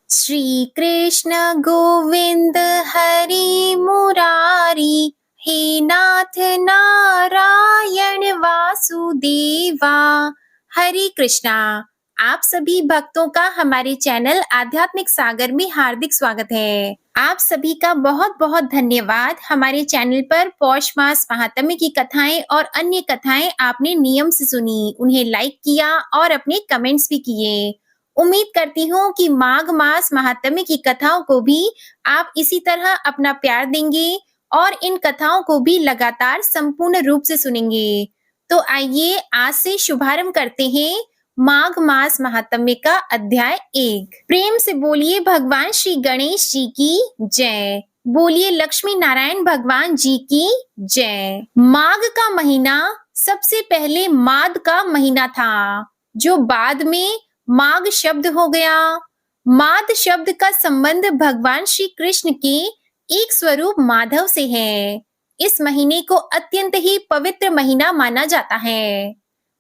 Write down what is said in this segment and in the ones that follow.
श्री कृष्ण गोविंद हरि मुरारी, हे नाथ नारायण वासुदेवा। हरे कृष्णा। आप सभी भक्तों का हमारे चैनल आध्यात्मिक सागर में हार्दिक स्वागत है। आप सभी का बहुत बहुत धन्यवाद। हमारे चैनल पर पौष मास महात्म्य की कथाएं और अन्य कथाएं आपने नियम से सुनी, उन्हें लाइक किया और अपने कमेंट्स भी किए। उम्मीद करती हूँ कि माघ मास महात्म्य की कथाओं को भी आप इसी तरह अपना प्यार देंगे और इन कथाओं को भी लगातार संपूर्ण रूप से सुनेंगे। तो आइए आज से शुभारंभ करते हैं माघ मास महात्म्य का अध्याय 1। प्रेम से बोलिए भगवान श्री गणेश जी की जय। बोलिए लक्ष्मी नारायण भगवान जी की जय। माघ का महीना सबसे पहले माद का महीना था, जो बाद में माघ शब्द हो गया। माद शब्द का संबंध भगवान श्री कृष्ण के एक स्वरूप माधव से है। इस महीने को अत्यंत ही पवित्र महीना माना जाता है।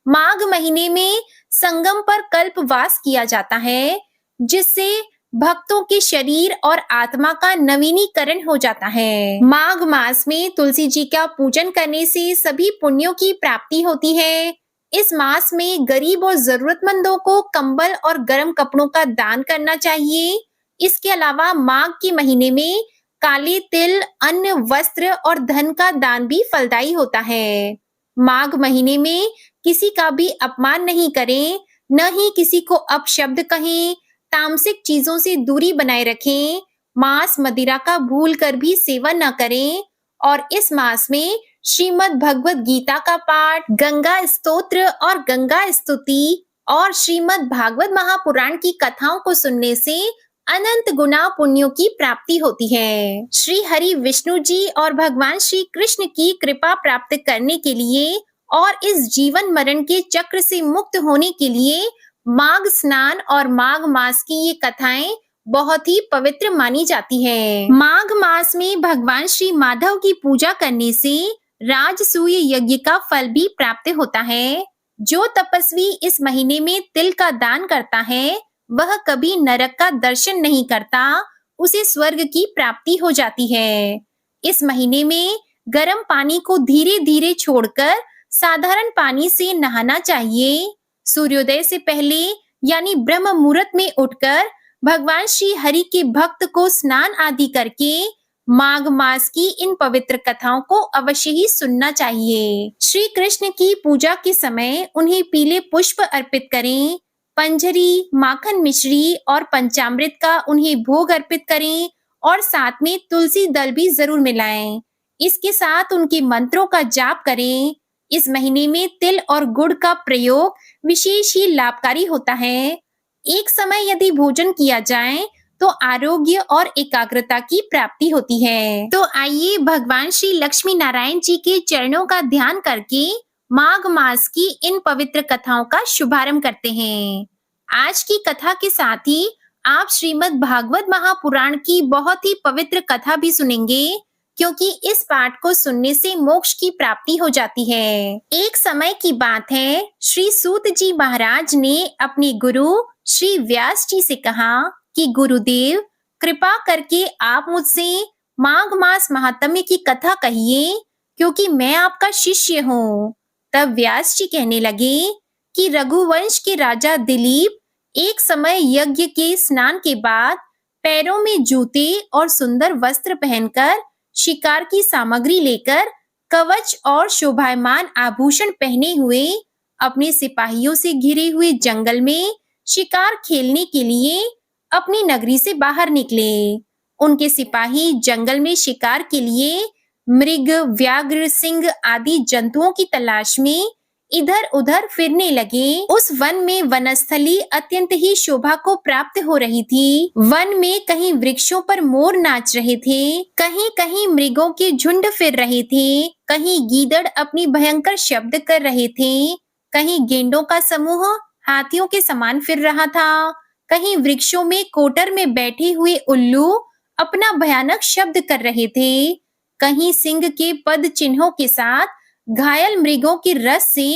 माघ महीने में संगम पर कल्पवास किया जाता है, जिससे भक्तों के शरीर और आत्मा का नवीनीकरण हो जाता है। माघ मास में तुलसी जी का पूजन करने से सभी पुण्यों की प्राप्ति होती है। इस मास में गरीब और जरूरतमंदों को कंबल और गर्म कपड़ों का दान करना चाहिए। इसके अलावा माघ के महीने में काले तिल, अन्न, वस्त्र और धन का दान भी फलदायी होता है। माघ महीने में किसी का भी अपमान नहीं करें, न ही किसी को अपशब्द कहें, तामसिक चीजों से दूरी बनाए रखें, मांस मदिरा का भूल कर भी सेवन न करें और इस मास में श्रीमद् भगवत गीता का पाठ, गंगा स्तोत्र और गंगा स्तुति और श्रीमद् भागवत महापुराण की कथाओं को सुनने से अनंत गुना पुण्यों की प्राप्ति होती है। श्री हरि विष्णु जी और भगवान श्री कृष्ण की कृपा प्राप्त करने के लिए और इस जीवन मरण के चक्र से मुक्त होने के लिए माघ स्नान और माघ मास की ये कथाएं बहुत ही पवित्र मानी जाती है। माघ मास में भगवान श्री माधव की पूजा करने से राजसूय यज्ञ का फल भी प्राप्त होता है। जो तपस्वी इस महीने में तिल का दान करता है, वह कभी नरक का दर्शन नहीं करता, उसे स्वर्ग की प्राप्ति हो जाती है। इस महीने में गर्म पानी को धीरे धीरे छोड़कर साधारण पानी से नहाना चाहिए। सूर्योदय से पहले यानी ब्रह्म मुहूर्त में उठकर भगवान श्री हरि के भक्त को स्नान आदि करके माघ मास की इन पवित्र कथाओं को अवश्य ही सुनना चाहिए। श्री कृष्ण की पूजा के समय उन्हें पीले पुष्प अर्पित करें, पंजरी, माखन मिश्री और पंचामृत का उन्हें भोग अर्पित करें और साथ में तुलसी दल भी जरूर मिलाएं। इसके साथ उनके मंत्रों का जाप करें। इस महीने में तिल और गुड़ का प्रयोग विशेष ही लाभकारी होता है। एक समय यदि भोजन किया जाए तो आरोग्य और एकाग्रता की प्राप्ति होती है। तो आइए भगवान श्री लक्ष्मी नारायण जी के चरणों का ध्यान करके माघ मास की इन पवित्र कथाओं का शुभारंभ करते हैं। आज की कथा के साथ ही आप श्रीमद् भागवत महापुराण की बहुत ही पवित्र कथा भी सुनेंगे, क्योंकि इस पाठ को सुनने से मोक्ष की प्राप्ति हो जाती है। एक समय की बात है, श्री सूत जी महाराज ने अपने गुरु श्री व्यास जी से कहा कि गुरुदेव, कृपा करके आप मुझसे माघ मास महात्म्य की कथा कहिए, क्योंकि मैं आपका शिष्य हूँ। तब व्यास जी कहने लगे कि रघुवंश के राजा दिलीप एक समय यज्ञ के स्नान के बाद पैरों में जूते और सुंदर वस्त्र पहनकर, शिकार की सामग्री लेकर, कवच और शोभायमान आभूषण पहने हुए अपने सिपाहियों से घिरे हुए जंगल में शिकार खेलने के लिए अपनी नगरी से बाहर निकले। उनके सिपाही जंगल में शिकार के लिए मृग, व्याघ्र, सिंह आदि जंतुओं की तलाश में इधर उधर फिरने लगे। उस वन में वनस्थली अत्यंत ही शोभा को प्राप्त हो रही थी। वन में कहीं वृक्षों पर मोर नाच रहे थे, कहीं कहीं मृगों के झुंड फिर रहे थे, कहीं गीदड़ अपनी भयंकर शब्द कर रहे थे, कहीं गेंडों का समूह हाथियों के समान फिर रहा था, कहीं वृक्षों में कोटर में बैठे हुए उल्लू अपना भयानक शब्द कर रहे थे, कहीं सिंह के पद चिन्हों के साथ घायल मृगों के रस से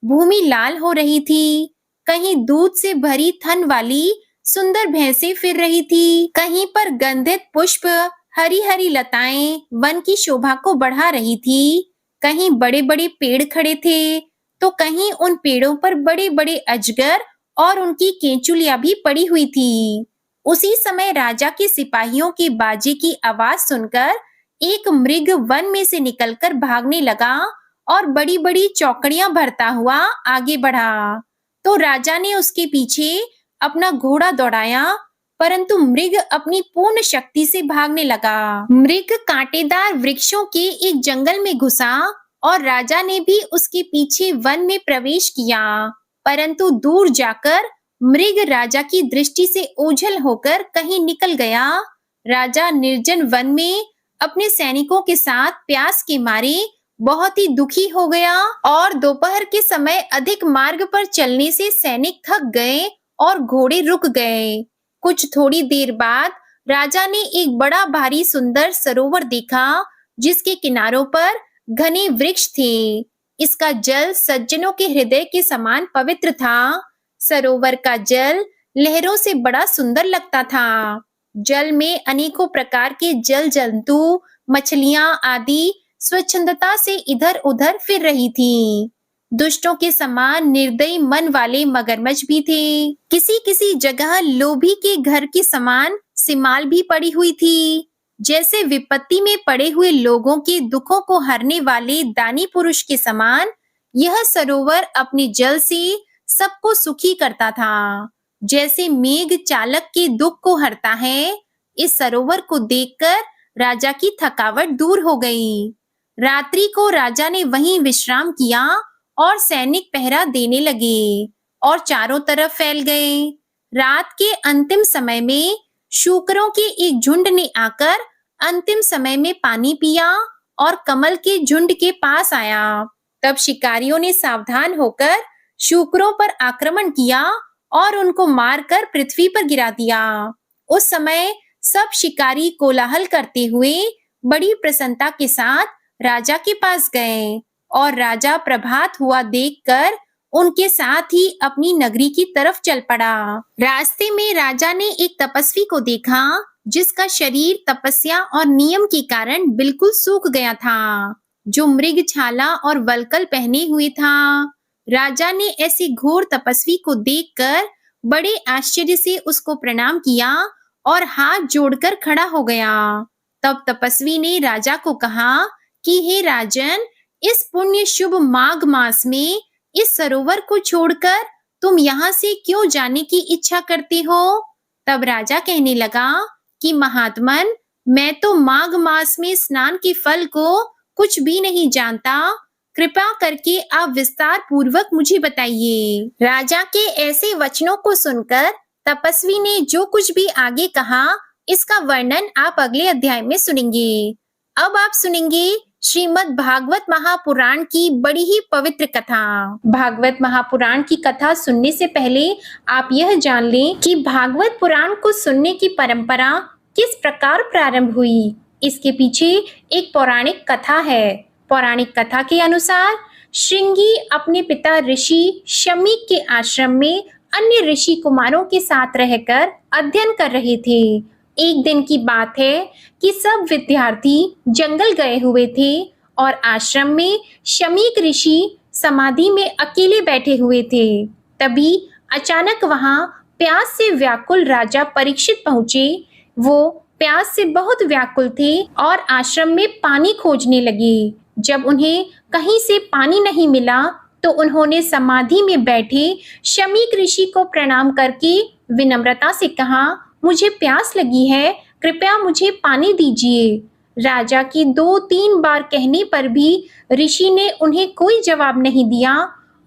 भूमि लाल हो रही थी, कहीं दूध से भरी थन वाली सुंदर भैंसें फिर रही थी। कहीं पर गंधित पुष्प, हरी हरी लताएं वन की शोभा को बढ़ा रही थी। कहीं बड़े बड़े पेड़ खड़े थे, तो कहीं उन पेड़ों पर बड़े बड़े अजगर और उनकी केंचुलियां भी पड़ी हुई थी। उसी समय राजा के सिपाहियों के बाजे की आवाज सुनकर एक मृग वन में से निकलकर भागने लगा और बड़ी बड़ी चौकड़ियां भरता हुआ आगे बढ़ा। तो राजा ने उसके पीछे अपना घोड़ा दौड़ाया, परंतु मृग अपनी पूर्ण शक्ति से भागने लगा। मृग कांटेदार वृक्षों के एक जंगल में घुसा और राजा ने भी उसके पीछे वन में प्रवेश किया, परंतु दूर जाकर मृग राजा की दृष्टि से ओझल होकर कहीं निकल गया। राजा निर्जन वन में अपने सैनिकों के साथ प्यास के मारे बहुत ही दुखी हो गया और दोपहर के समय अधिक मार्ग पर चलने से सैनिक थक गए और घोड़े रुक गए। कुछ थोड़ी देर बाद राजा ने एक बड़ा भारी सुंदर सरोवर देखा, जिसके किनारों पर घने वृक्ष थे। इसका जल सज्जनों के हृदय के समान पवित्र था। सरोवर का जल लहरों से बड़ा सुंदर लगता था। जल में अनेकों प्रकार के जल जंतु, मछलियां आदि स्वच्छंदता से इधर उधर फिर रही थी। दुष्टों के समान निर्दयी मन वाले मगरमच्छ भी थे। किसी किसी जगह लोभी के घर के समान सिमाल भी पड़ी हुई थी। जैसे विपत्ति में पड़े हुए लोगों के दुखों को हरने वाले दानी पुरुष के समान यह सरोवर अपने जल से सबको सुखी करता था। जैसे मेघ चालक के दुख को हरता है, इस सरोवर को देखकर राजा की थकावट दूर हो गई। रात्रि को राजा ने वहीं विश्राम किया और सैनिक पहरा देने लगे और चारों तरफ फैल गए। रात के अंतिम समय में शूकरों के एक झुंड ने आकर अंतिम समय में पानी पिया और कमल के झुंड के पास आया। तब शिकारियों ने सावधान होकर शूकरों पर आक्रमण किया और उनको मारकर पृथ्वी पर गिरा दिया। उस समय सब शिकारी कोलाहल करते हुए बड़ी प्रसन्नता के साथ राजा के पास गए और राजा प्रभात हुआ देखकर उनके साथ ही अपनी नगरी की तरफ चल पड़ा। रास्ते में राजा ने एक तपस्वी को देखा, जिसका शरीर तपस्या और नियम के कारण बिल्कुल सूख गया था, जो मृग छाला और वल्कल पहने हुए था। राजा ने ऐसे घोर तपस्वी को देखकर बड़े आश्चर्य से उसको प्रणाम किया और हाथ जोड़कर खड़ा हो गया। तब तपस्वी ने राजा को कहा कि हे राजन, इस पुण्य शुभ माघ मास में इस सरोवर को छोड़कर तुम यहाँ से क्यों जाने की इच्छा करते हो? तब राजा कहने लगा कि महात्मन, मैं तो माघ मास में स्नान के फल को कुछ भी नहीं जानता। कृपा करके आप विस्तार पूर्वक मुझे बताइए। राजा के ऐसे वचनों को सुनकर तपस्वी ने जो कुछ भी आगे कहा, इसका वर्णन आप अगले अध्याय में सुनेंगे। अब आप सुनेंगे श्रीमद् भागवत महापुराण की बड़ी ही पवित्र कथा। भागवत महापुराण की कथा सुनने से पहले आप यह जान लें कि भागवत पुराण को सुनने की परंपरा किस प्रकार प्रारंभ हुई। इसके पीछे एक पौराणिक कथा है। पौराणिक कथा के अनुसार श्रृंगी अपने पिता ऋषि शमीक के आश्रम में अन्य ऋषि कुमारों के साथ रहकर अध्ययन कर रहे थे। एक दिन की बात है कि सब विद्यार्थी जंगल गए हुए थे और आश्रम में शमीक ऋषि समाधि में अकेले बैठे हुए थे। तभी अचानक वहां प्यास से व्याकुल राजा परीक्षित पहुंचे। वो प्यास से बहुत व्याकुल थे और आश्रम में पानी खोजने लगे। जब उन्हें कहीं से पानी नहीं मिला तो उन्होंने समाधि में बैठे शमीक ऋषि को प्रणाम करके विनम्रता से कहा, मुझे प्यास लगी है, कृपया मुझे पानी दीजिए। राजा की 2-3 बार कहने पर भी ऋषि ने उन्हें कोई जवाब नहीं दिया।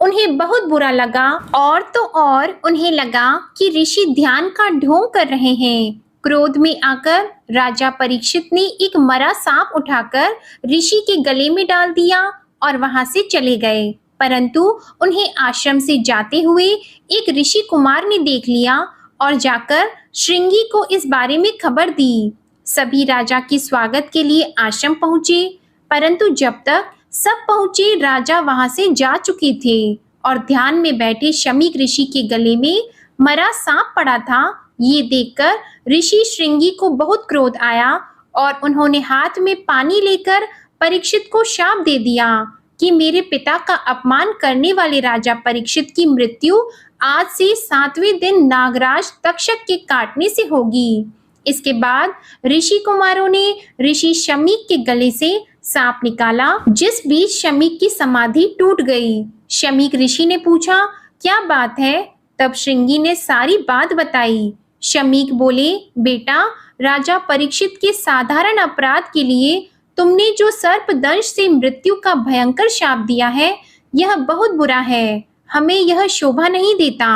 उन्हें बहुत बुरा लगा और तो और उन्हें लगा कि ऋषि ध्यान का ढोंग कर रहे हैं। क्रोध में आकर राजा परीक्षित ने एक मरा सांप उठाकर ऋषि के गले में डाल दिया और वहां से चले गए। परंतु उन्हें आश्रम से जाते हुए एक ऋषि कुमार ने देख लिया और जाकर श्रृंगी को इस बारे में खबर दी। सभी राजा के स्वागत के लिए आश्रम पहुंचे, परंतु जब तक सब पहुंचे राजा वहां से जा चुके थे और ध्यान में बैठे शमीक ऋषि के गले में मरा सांप पड़ा था ये देखकर ऋषि श्रृंगी को बहुत क्रोध आया और उन्होंने हाथ में पानी लेकर परीक्षित को शाप दे दिया कि मेरे पिता का अपमान करने वाले राजा परीक्षित की मृत्यु आज से 7वें दिन नागराज तक्षक के काटने से होगी। इसके बाद ऋषि कुमारों ने ऋषि शमीक के गले से सांप निकाला, जिस बीच शमीक की समाधि टूट गई। शमीक ऋषि ने पूछा, क्या बात है? तब श्रृंगी ने सारी बात बताई। शमीक बोले, बेटा, राजा परीक्षित के साधारण अपराध के लिए तुमने जो सर्पदंश से मृत्यु का भयंकर शाप दिया है, यह बहुत बुरा है। हमें यह शोभा नहीं देता।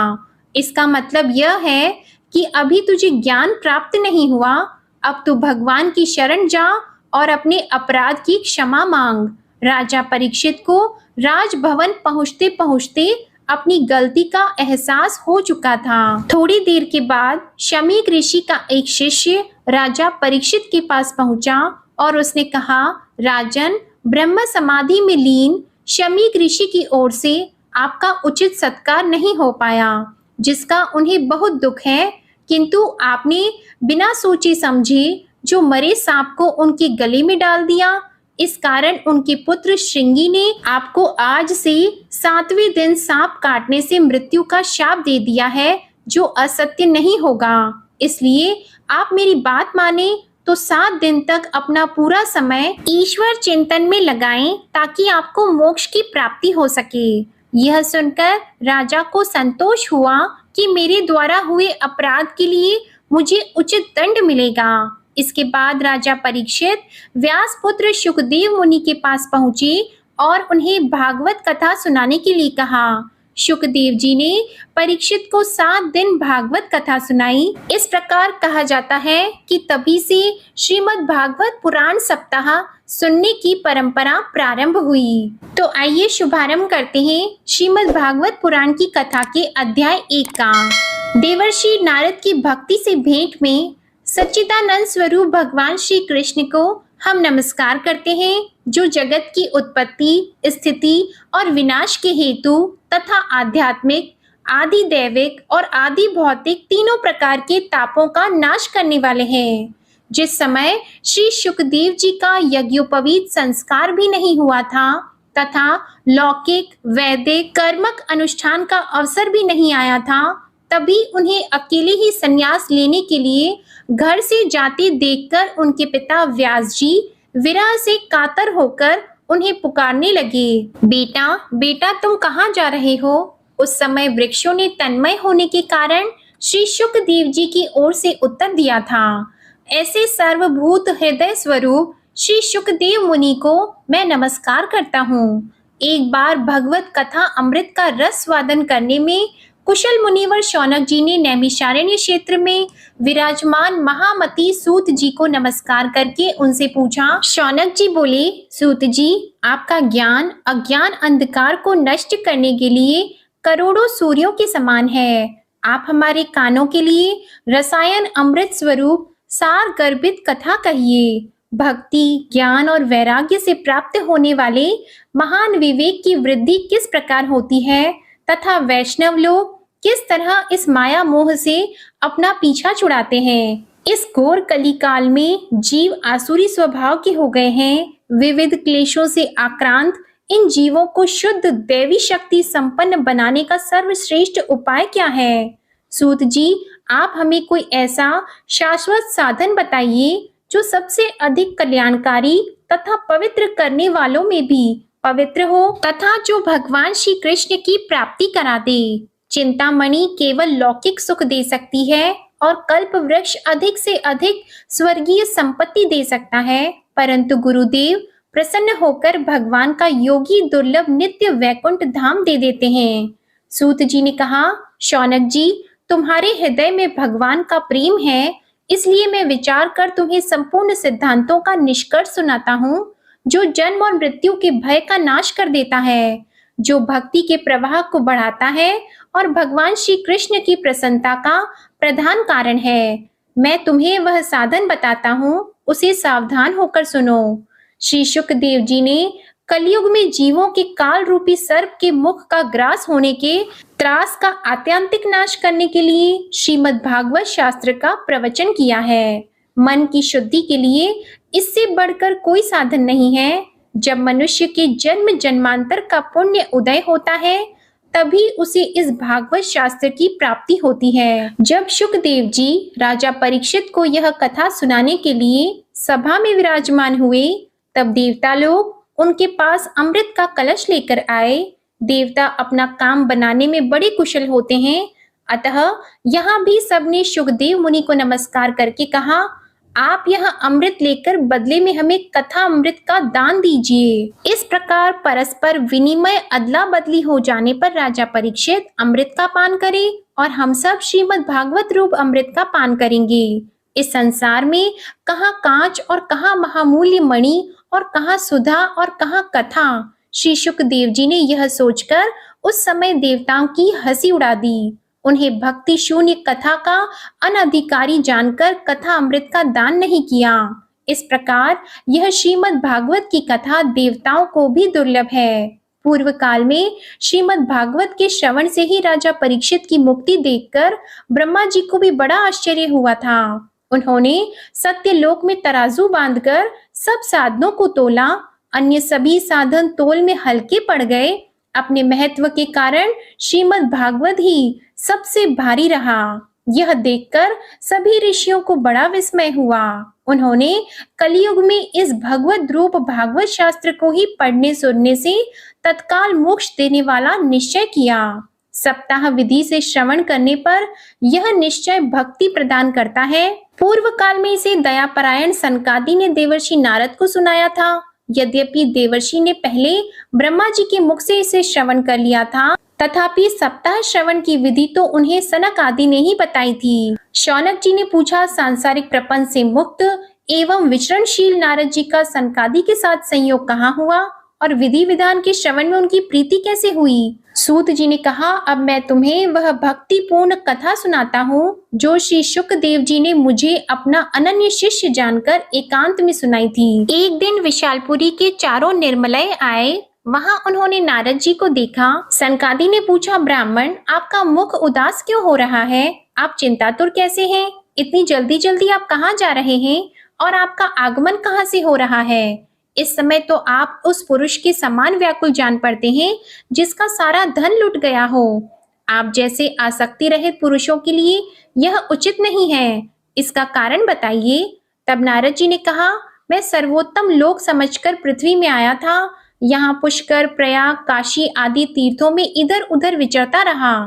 इसका मतलब यह है कि अभी तुझे ज्ञान प्राप्त नहीं हुआ। अब तू भगवान की शरण जा और अपने अपराध की क्षमा मांग। राजा परीक्षित को राजभवन पहुंचते पहुंचते अपनी गलती का एहसास हो चुका था। थोड़ी देर के बाद शमीक ऋषि का एक शिष्य राजा परीक्षित के पास पहुंचा और उसने कहा, राजन, ब्रह्म समाधि में लीन शमीक ऋषि की ओर से आपका उचित सत्कार नहीं हो पाया, जिसका उन्हें बहुत दुख है। किंतु आपने बिना सोचे समझे जो मरे सांप को उनके गले में डाल दिया। इस कारण उनके पुत्र श्रृंगी ने आपको आज से 7वें दिन सांप काटने से मृत्यु का शाप दे दिया है, जो असत्य नहीं होगा। इसलिए आप मेरी बात माने तो 7 दिन तक अपना पूरा समय ईश्वर चिंतन में लगाएं, ताकि आपको मोक्ष की प्राप्ति हो सके। यह सुनकर राजा को संतोष हुआ कि मेरे द्वारा हुए अपराध के लिए मुझे उचित दंड मिलेगा। इसके बाद राजा परीक्षित व्यासपुत्र शुकदेव मुनि के पास पहुंचे और उन्हें भागवत कथा सुनाने के लिए कहा। शुकदेव जी ने परीक्षित को 7 दिन भागवत कथा सुनाई। इस प्रकार कहा जाता है कि तभी से श्रीमद् भागवत पुराण सप्ताह सुनने की परंपरा प्रारंभ हुई। तो आइए शुभारंभ करते हैं श्रीमद् भागवत पुराण की कथा के अध्याय 1 का। देवर्षि नारद की भक्ति से भेंट में सच्चिदानंद स्वरूप भगवान श्री कृष्ण को हम नमस्कार करते हैं, जो जगत की उत्पत्ति, स्थिति और विनाश के हेतु तथा आध्यात्मिक, आदि दैविक और आदि भौतिक तीनों प्रकार के तापों का नाश करने वाले हैं। जिस समय श्री शुकदेव जी का यज्ञोपवीत संस्कार भी नहीं हुआ था तथा लौकिक, वैदिक, कर्मक अनुष्ठान का अवसर भी नहीं आया था, तभी उन्हें अकेले ही संन्यास लेने के लिए घर से जाते देखकर उनके पिता व्यास जी विरह से कातर होकर उन्हें पुकारने लगे। बेटा, बेटा, तुम कहाँ जा रहे हो? उस समय वृक्षों ने तन्मय होने के कारण श्री शुकदेव जी की ओर से उत्तर दिया था। ऐसे सर्वभूत हृदय स्वरूप श्री शुकदेव मुनि को मैं नमस्कार करता हूँ। एक बार भगवत कथा अमृत का रस स्वादन करने में कुशल मुनिवर शौनक जी ने नैमिषारण्य क्षेत्र में विराजमान महामती सूत जी को नमस्कार करके उनसे पूछा। शौनक जी बोले, सूत जी, आपका ज्ञान अज्ञान अंधकार को नष्ट करने के लिए करोड़ों सूर्यों के समान है। आप हमारे कानों के लिए रसायन अमृत स्वरूप सार गर्भित कथा कहिए। भक्ति, ज्ञान और वैराग्य से प्राप्त होने वाले महान विवेक की वृद्धि किस प्रकार होती है तथा वैष्णव लोग किस तरह इस माया मोह से अपना पीछा छुड़ाते हैं। इस घोर कली काल में जीव आसुरी स्वभाव के हो गए हैं। विविध क्लेशों से आक्रांत इन जीवों को शुद्ध दैवी शक्ति संपन्न बनाने का सर्वश्रेष्ठ उपाय क्या है? सूत जी, आप हमें कोई ऐसा शाश्वत साधन बताइए जो सबसे अधिक कल्याणकारी तथा पवित्र करने वालों में भी पवित्र हो तथा जो भगवान श्री कृष्ण की प्राप्ति करा दे। चिंतामणि केवल लौकिक सुख दे सकती है और कल्प वृक्ष अधिक से अधिक स्वर्गीय संपत्ति दे सकता है, परंतु गुरुदेव प्रसन्न होकर भगवान का योगी दुर्लभ नित्य वैकुंठ धाम दे देते हैं। सूत जी ने कहा, शौनक जी, तुम्हारे हृदय में भगवान का प्रेम है, इसलिए मैं विचार कर तुम्हें संपूर्ण सिद्धांतों का निष्कर्ष सुनाता हूँ, जो जन्म और मृत्यु के भय का नाश कर देता है, जो भक्ति के प्रवाह को बढ़ाता है और भगवान श्री कृष्ण की प्रसन्नता का प्रधान कारण है। मैं तुम्हें वह साधन बताता हूँ, उसे सावधान होकर सुनो। श्री शुकदेव जी ने कलयुग में जीवों के काल रूपी सर्प के मुख का ग्रास होने के त्रास का आत्यंतिक नाश करने के लिए श्रीमद् भागवत शास्त्र का प्रवचन किया है। मन की शुद्धि के लिए इससे बढ़कर कोई साधन नहीं है। जब मनुष्य के जन्म जन्मांतर का पुण्य उदय होता है, तभी उसे इस भागवत शास्त्र की प्राप्ति होती है। जब शुकदेव जी राजा परीक्षित को यह कथा सुनाने के लिए सभा में विराजमान हुए, तब देवता लोग उनके पास अमृत का कलश लेकर आए। देवता अपना काम बनाने में बड़े कुशल होते हैं, अतः यहाँ भी सबने शुकदेव मुनि को नमस्कार करके कहा, आप यह अमृत लेकर बदले में हमें कथा अमृत का दान दीजिए। इस प्रकार परस्पर विनिमय अदला बदली हो जाने पर राजा परीक्षित अमृत का पान करें और हम सब श्रीमद् भागवत रूप अमृत का पान करेंगे। इस संसार में कहाँ कांच और कहाँ महामूल्य मणि और कहाँ सुधा और कहाँ कथा। श्री शुकदेव जी ने यह सोचकर उस समय देवताओं की हंसी उड़ा दी। उन्हें भक्ति शून्य कथा का अनधिकारी जानकर कथा अमृत का दान नहीं किया। इस प्रकार यह श्रीमद् भागवत की कथा देवताओं को भी दुर्लभ है। पूर्व काल में श्रीमद् भागवत के श्रवण से ही राजा परीक्षित की मुक्ति देखकर ब्रह्मा जी को भी बड़ा आश्चर्य हुआ था। उन्होंने सत्यलोक में तराजू बांधकर सब साधनों को तोला। अन्य सभी साधन तोल में हल्के पड़ गए। अपने महत्व के कारण श्रीमद् भागवत ही सबसे भारी रहा। यह देखकर सभी ऋषियों को बड़ा विस्मय हुआ। उन्होंने कलयुग में इस भगवत रूप भागवत शास्त्र को ही पढ़ने सुनने से तत्काल मोक्ष देने वाला निश्चय किया। सप्ताह विधि से श्रवण करने पर यह निश्चय भक्ति प्रदान करता है। पूर्व काल में इसे दयापरायण सनकादि ने देवर्षि नारद को सुनाया था। यद्यपि देवर्षि ने पहले ब्रह्मा जी के मुख से इसे श्रवण कर लिया था, तथापि सप्ताह श्रवण की विधि तो उन्हें सनक आदि ने ही बताई थी। शौनक जी ने पूछा, सांसारिक प्रपंच से मुक्त एवं विचरणशील नारद जी का सनकादि के साथ संयोग कहाँ हुआ और विधि विधान के श्रवण में उनकी प्रीति कैसे हुई? सूत जी ने कहा, अब मैं तुम्हें वह भक्तिपूर्ण कथा सुनाता हूँ जो श्री शुकदेव जी ने मुझे अपना अनन्य शिष्य जानकर एकांत में सुनाई थी। एक दिन विशालपुरी के चारों निर्मलय आए। वहां उन्होंने नारद जी को देखा। सनकादि ने पूछा, ब्राह्मण आपका मुख उदास क्यों हो रहा है? आप चिंतातुर कैसे हैं? इतनी जल्दी जल्दी आप कहाँ जा रहे हैं और आपका आगमन कहाँ से हो रहा है? इस समय तो आप उस पुरुष के समान व्याकुल जान पड़ते हैं जिसका सारा धन लुट गया हो। आप जैसे आसक्ति रहित पुरुषों के लिए यह उचित नहीं है। इसका कारण बताइए। तब नारद जी ने कहा, मैं सर्वोत्तम लोक समझकर पृथ्वी में आया था। यहाँ पुष्कर, प्रयाग, काशी आदि तीर्थों में इधर उधर विचरता रहा,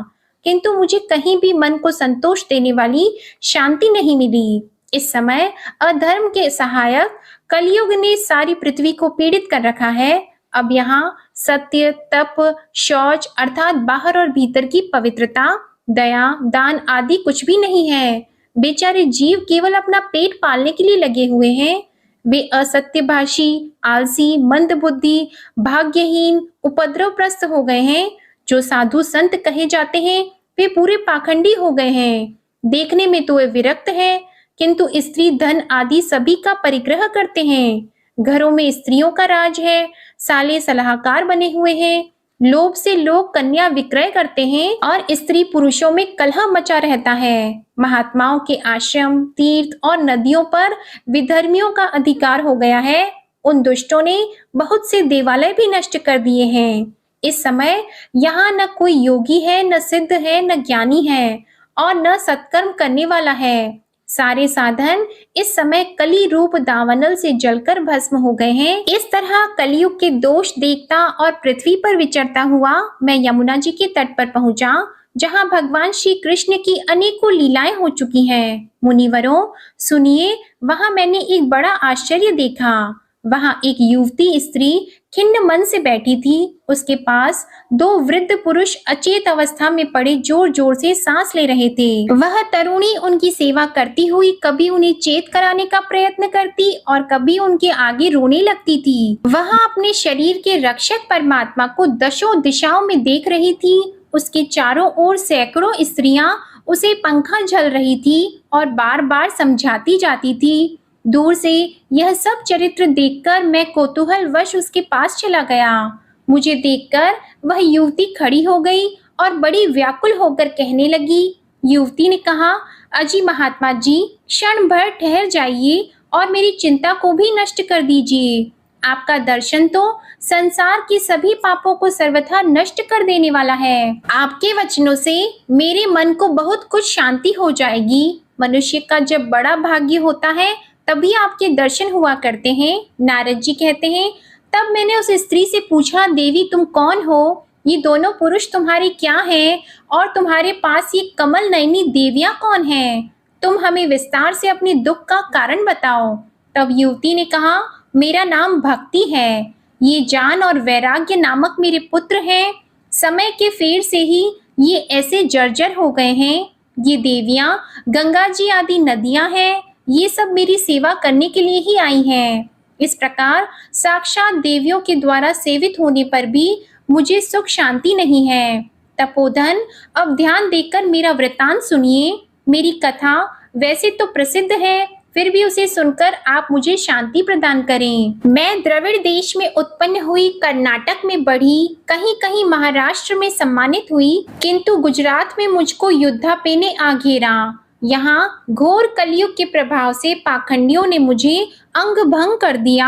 किंतु मुझे कहीं भी मन को संतोष देने वाली शांति नहीं मिली। इस समय अधर्म के सहायक कलयुग ने सारी पृथ्वी को पीड़ित कर रखा है। अब यहाँ सत्य, तप, शौच अर्थात बाहर और भीतर की पवित्रता, दया, दान आदि कुछ भी नहीं है। बेचारे जीव केवल अपना पेट पालने के लिए लगे हुए हैं। वे असत्यभाषी, आलसी, मंदबुद्धि, भाग्यहीन, उपद्रवग्रस्त हो गए हैं। जो साधु संत कहे जाते हैं वे पूरे पाखंडी हो गए हैं। देखने में तो वे विरक्त हैं, किंतु स्त्री धन आदि सभी का परिग्रह करते हैं। घरों में स्त्रियों का राज है। साले सलाहकार बने हुए हैं। लोभ से लोग कन्या विक्रय करते हैं और स्त्री पुरुषों में कलह मचा रहता है। महात्माओं के आश्रम, तीर्थ और नदियों पर विधर्मियों का अधिकार हो गया है। उन दुष्टों ने बहुत से देवालय भी नष्ट कर दिए हैं। इस समय यहाँ न कोई योगी है, न सिद्ध है, न ज्ञानी है और न सत्कर्म करने वाला है। सारे साधन इस समय कली रूप दावानल से जलकर भस्म हो गए हैं। इस तरह कलयुग के दोष देखता और पृथ्वी पर विचरता हुआ मैं यमुना जी के तट पर पहुंचा, जहां भगवान श्री कृष्ण की अनेकों लीलाएं हो चुकी हैं। मुनिवरों सुनिए, वहां मैंने एक बड़ा आश्चर्य देखा। वहां एक युवती स्त्री खिन्न मन से बैठी थी। उसके पास दो वृद्ध पुरुष अचेत अवस्था में पड़े जोर जोर से सांस ले रहे थे। वह तरुणी उनकी सेवा करती हुई कभी उन्हें चेत कराने का प्रयत्न करती और कभी उनके आगे रोने लगती थी। वह अपने शरीर के रक्षक परमात्मा को दशों दिशाओं में देख रही थी। उसके चारों ओर सैकड़ों स्त्रियां उसे पंखा झल रही थी और बार बार समझाती जाती थी। दूर से यह सब चरित्र देखकर मैं कौतूहलवश उसके पास चला गया। मुझे देखकर वह युवती खड़ी हो गई और बड़ी व्याकुल होकर कहने लगी। युवती ने कहा, अजी महात्मा जी, क्षण भर ठहर जाइए और मेरी चिंता को भी नष्ट कर दीजिए। आपका दर्शन तो संसार के सभी पापों को सर्वथा नष्ट कर देने वाला है। आपके वचनों से मेरे मन को बहुत कुछ शांति हो जाएगी। मनुष्य का जब बड़ा भाग्य होता है तभी आपके दर्शन हुआ करते हैं। नारद जी कहते हैं, तब मैंने उस स्त्री से पूछा, देवी तुम कौन हो? ये दोनों पुरुष तुम्हारे क्या हैं? और तुम्हारे पास ये कमल नयनी देवियां कौन हैं? तुम हमें विस्तार से अपने दुख का कारण बताओ। तब युवती ने कहा, मेरा नाम भक्ति है। ये जान और वैराग्य नामक मेरे पुत्र हैं। समय के फेर से ही ये ऐसे जर्जर हो गए हैं। ये देवियां गंगा जी आदि नदियां हैं। ये सब मेरी सेवा करने के लिए ही आई हैं। इस प्रकार साक्षात देवियों के द्वारा सेवित होने पर भी मुझे सुख शांति नहीं है। तपोधन, अब ध्यान देकर मेरा वृतांत सुनिए। मेरी कथा वैसे तो प्रसिद्ध है, फिर भी उसे सुनकर आप मुझे शांति प्रदान करें। मैं द्रविड़ देश में उत्पन्न हुई, कर्नाटक में बढ़ी, कहीं कहीं महाराष्ट्र में सम्मानित हुई, किंतु गुजरात में मुझको युद्धापे ने आ घेरा। यहाँ घोर कलयुग के प्रभाव से पाखंडियों ने मुझे अंग भंग कर दिया।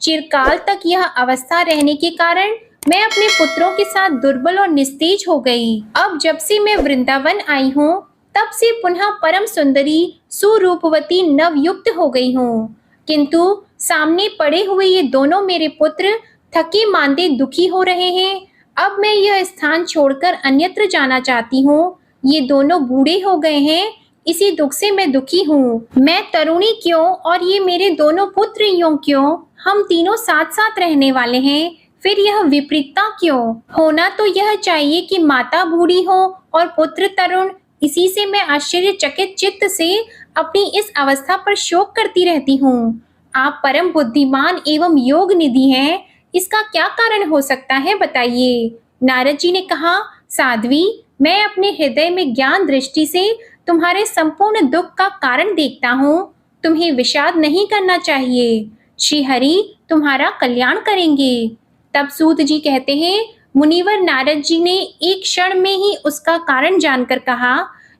चिरकाल तक यह अवस्था रहने के कारण मैं अपने पुत्रों के साथ दुर्बल और निस्तेज हो गई। अब जब से मैं वृंदावन आई हूँ तब से पुनः परम सुंदरी सुरूपवती नवयुक्त हो गई हूँ, किंतु सामने पड़े हुए ये दोनों मेरे पुत्र थके मांदे दुखी हो रहे हैं। अब मैं यह स्थान छोड़कर अन्यत्र जाना चाहती हूँ। ये दोनों बूढ़े हो गए हैं, इसी दुख से मैं दुखी हूँ। मैं तरुणी क्यों और ये मेरे दोनों पुत्र यूं क्यों? हम तीनों साथ साथ रहने वाले हैं, फिर यह विपरीतता क्यों? होना तो यह चाहिए कि माता बूढ़ी हो और पुत्र तरुण। इसी से मैं आश्चर्यचकित चित्त से अपनी इस अवस्था पर शोक करती रहती हूँ। आप परम बुद्धिमान एवं योग निधि हैं, इसका क्या कारण हो सकता है, बताइए। नारद जी ने कहा, साध्वी, मैं अपने हृदय में ज्ञान दृष्टि से तुम्हारे संपूर्ण दुख का कारण देखता हूँ। तुम्हें विषाद नहीं करना चाहिए। श्री हरि तुम्हारा कल्याण करेंगे। तब सूत जी कहते हैं, मुनिवर नारद जी ने एक क्षण में ही उसका कारण जानकर कहा।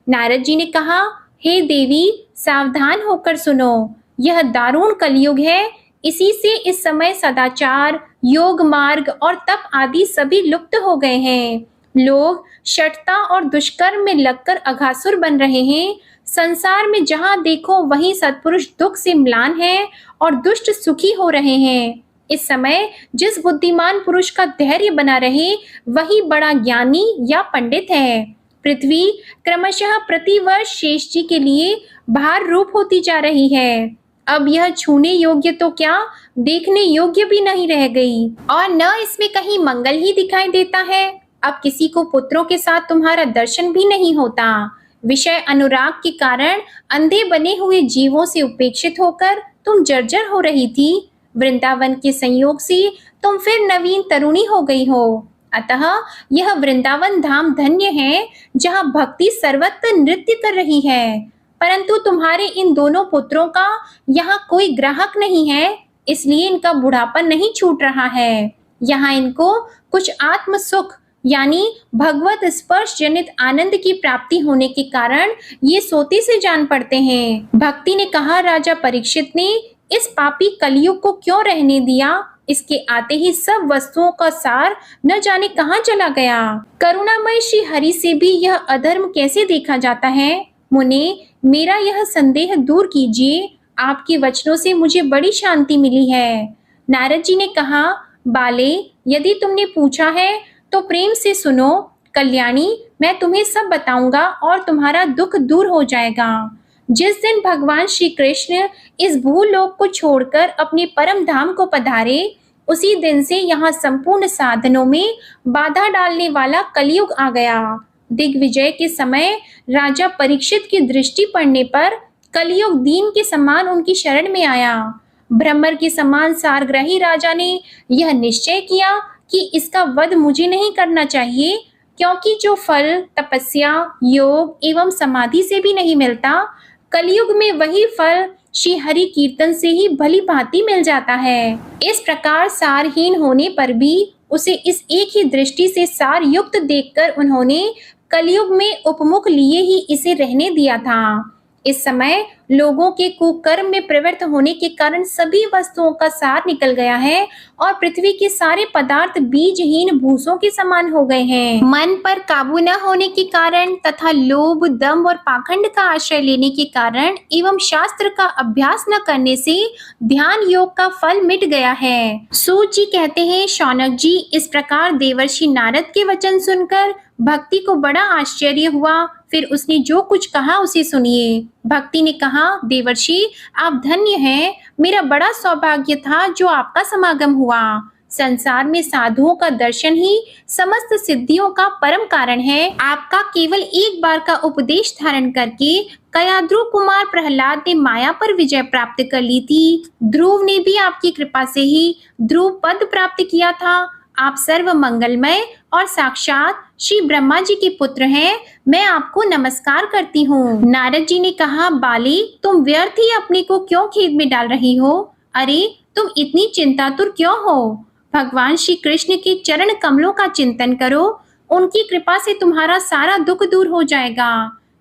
नारद जी ने कहा, हे देवी, सावधान होकर सुनो। यह दारुण कलयुग है। इसी से इस समय सदाचार, योग मार्ग और तप आदि सभी लुप्त हो गए हैं। लोग शठता और दुष्कर्म में लगकर अघासुर बन रहे हैं। संसार में जहां देखो वहीं सत्पुरुष दुख से म्लान है और दुष्ट सुखी हो रहे हैं। इस समय जिस बुद्धिमान पुरुष का धैर्य बना रहे वही बड़ा ज्ञानी या पंडित है। पृथ्वी क्रमशः प्रतिवर्ष शेष जी के लिए भार रूप होती जा रही है। अब यह छूने योग्य तो क्या, देखने योग्य भी नहीं रह गई और न इसमें कहीं मंगल ही दिखाई देता है। अब किसी को पुत्रों के साथ तुम्हारा दर्शन भी नहीं होता। विषय अनुराग के कारण अंधे बने हुए जीवों से उपेक्षित होकर तुम जर्जर हो रही थी। वृंदावन के संयोग से तुम फिर नवीन तरुणी हो गई हो। अतः यह वृंदावन धाम धन्य है जहाँ भक्ति सर्वत्र नृत्य कर रही है। परंतु तुम्हारे इन दोनों पुत्रों का यहाँ कोई ग्राहक नहीं है, इसलिए इनका बुढ़ापन नहीं छूट रहा है। यहाँ इनको कुछ आत्म सुख यानी भगवत स्पर्श जनित आनंद की प्राप्ति होने के कारण ये सोते से जान पड़ते हैं। भक्ति ने कहा, राजा परीक्षित ने इस पापी कलयुग को क्यों रहने दिया? इसके आते ही सब वस्तुओं का सार न जाने कहाँ चला गया। करुणामय श्री हरि से भी यह अधर्म कैसे देखा जाता है? मुने, मेरा यह संदेह दूर कीजिए। आपके वचनों से मुझे बड़ी शांति मिली है। नारद जी ने कहा, बाले, यदि तुमने पूछा है तो प्रेम से सुनो। कल्याणी, मैं तुम्हें सब बताऊंगा और तुम्हारा दुख दूर हो जाएगा। जिस दिन भगवान श्री कृष्ण इस भूलोक को छोड़कर अपने परम धाम को पधारे, उसी दिन से यहाँ संपूर्ण साधनों में बाधा डालने वाला कलयुग आ गया। दिग्विजय के समय राजा परीक्षित की दृष्टि पड़ने पर कलयुग दीन के समान उनकी शरण में आया। भ्रमर के समान सारग्राही राजा ने यह निश्चय किया कि इसका वध मुझे नहीं करना चाहिए, क्योंकि जो फल तपस्या, योग एवं समाधि से भी नहीं मिलता, कलयुग में वही फल श्री हरि कीर्तन से ही भली भांति मिल जाता है। इस प्रकार सारहीन होने पर भी उसे इस एक ही दृष्टि से सार युक्त देखकर उन्होंने कलयुग में उपमुख लिए ही इसे रहने दिया था। इस समय लोगों के कुकर्म में प्रवृत्त होने के कारण सभी वस्तुओं का सार निकल गया है और पृथ्वी के सारे पदार्थ बीजहीन भूसों के समान हो गए हैं। मन पर काबू न होने के कारण तथा लोभ, दंभ और पाखंड का आश्रय लेने के कारण एवं शास्त्र का अभ्यास न करने से ध्यान योग का फल मिट गया है। सूत जी कहते हैं, शौनक जी, इस प्रकार देवर्षि नारद के वचन सुनकर भक्ति को बड़ा आश्चर्य हुआ। फिर उसने जो कुछ कहा उसे सुनिए। भक्ति ने कहा, देवर्षि, आप धन्य हैं। मेरा बड़ा सौभाग्य था जो आपका समागम हुआ। संसार में साधुओं का दर्शन ही समस्त सिद्धियों का परम कारण है। आपका केवल एक बार का उपदेश धारण करके कयाद्रु कुमार प्रहलाद ने माया पर विजय प्राप्त कर ली थी। ध्रुव ने भी आपकी कृपा से ही ध्रुव पद प्राप्त किया था। आप सर्व मंगलमय और साक्षात श्री ब्रह्मा जी के पुत्र हैं। मैं आपको नमस्कार करती हूँ। नारद जी ने कहा, बाली, तुम व्यर्थ ही अपने को क्यों खेद में डाल रही हो? अरे, तुम इतनी चिंतातुर क्यों हो? भगवान श्री कृष्ण के चरण कमलों का चिंतन करो। उनकी कृपा से तुम्हारा सारा दुख दूर हो जाएगा।